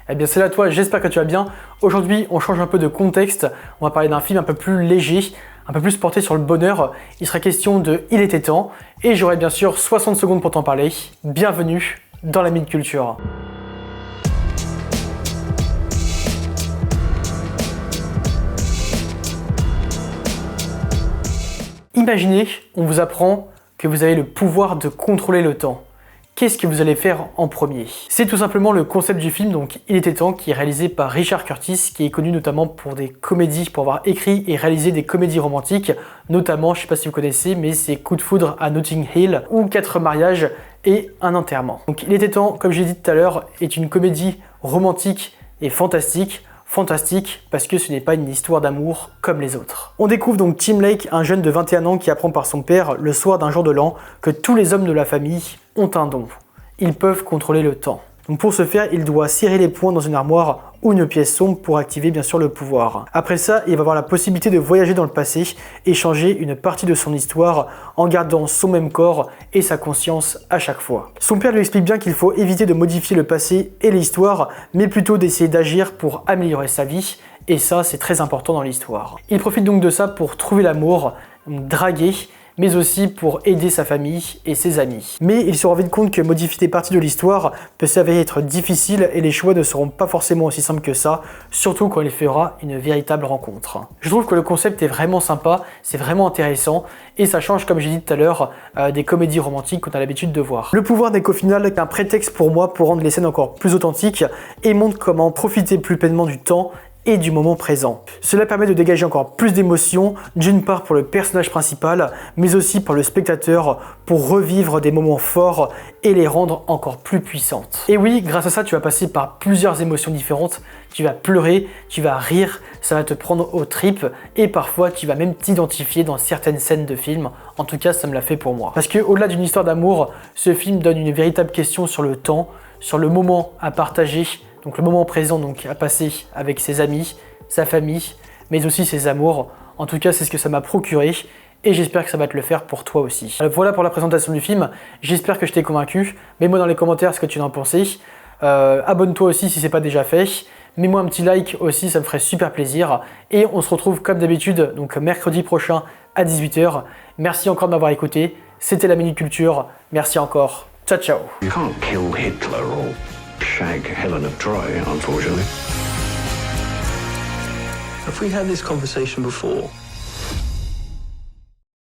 Eh bien salut à toi, j'espère que tu vas bien. Aujourd'hui on change un peu de contexte, on va parler d'un film un peu plus léger, un peu plus porté sur le bonheur. Il sera question de Il était temps, et j'aurai bien sûr 60 secondes pour t'en parler. Bienvenue dans la Minute Culture. Imaginez, on vous apprend que vous avez le pouvoir de contrôler le temps. Qu'est-ce que vous allez faire en premier? C'est tout simplement le concept du film, donc Il était temps, qui est réalisé par Richard Curtis, qui est connu notamment pour des comédies, pour avoir écrit et réalisé des comédies romantiques, notamment, je ne sais pas si vous connaissez, mais c'est Coup de foudre à Notting Hill, ou 4 mariages et un enterrement. Donc Il était temps, comme j'ai dit tout à l'heure, est une comédie romantique et fantastique. Fantastique parce que ce n'est pas une histoire d'amour comme les autres. On découvre donc Tim Lake, un jeune de 21 ans qui apprend par son père, le soir d'un jour de l'an, que tous les hommes de la famille ont un don. Ils peuvent contrôler le temps. Donc pour ce faire, il doit serrer les poings dans une armoire ou une pièce sombre pour activer bien sûr le pouvoir. Après ça, il va avoir la possibilité de voyager dans le passé et changer une partie de son histoire en gardant son même corps et sa conscience à chaque fois. Son père lui explique bien qu'il faut éviter de modifier le passé et l'histoire, mais plutôt d'essayer d'agir pour améliorer sa vie, et ça c'est très important dans l'histoire. Il profite donc de ça pour trouver l'amour, draguer, mais aussi pour aider sa famille et ses amis. Mais il se rend vite compte que modifier des parties de l'histoire peut s'avérer être difficile et les choix ne seront pas forcément aussi simples que ça, surtout quand il fera une véritable rencontre. Je trouve que le concept est vraiment sympa, c'est vraiment intéressant et ça change, comme j'ai dit tout à l'heure, des comédies romantiques qu'on a l'habitude de voir. Le pouvoir n'est qu'au final qu'un prétexte pour moi pour rendre les scènes encore plus authentiques et montre comment profiter plus pleinement du temps et du moment présent. Cela permet de dégager encore plus d'émotions, d'une part pour le personnage principal, mais aussi pour le spectateur, pour revivre des moments forts et les rendre encore plus puissantes. Et oui, grâce à ça, tu vas passer par plusieurs émotions différentes, tu vas pleurer, tu vas rire, ça va te prendre aux tripes, et parfois tu vas même t'identifier dans certaines scènes de films. En tout cas, ça me l'a fait pour moi. Parce que au-delà d'une histoire d'amour, ce film donne une véritable question sur le temps, sur le moment à partager, donc le moment présent donc à passer avec ses amis, sa famille, mais aussi ses amours. En tout cas, c'est ce que ça m'a procuré et j'espère que ça va te le faire pour toi aussi. Alors voilà pour la présentation du film, j'espère que je t'ai convaincu. Mets-moi dans les commentaires ce que tu en as pensé. Abonne-toi aussi si ce n'est pas déjà fait. Mets-moi un petit like aussi, ça me ferait super plaisir. Et on se retrouve comme d'habitude, donc mercredi prochain à 18 h. Merci encore de m'avoir écouté. C'était la Minute Culture. Merci encore. Ciao, ciao. You can't kill Hitler or shag Helen of Troy, unfortunately. Have we had this conversation before?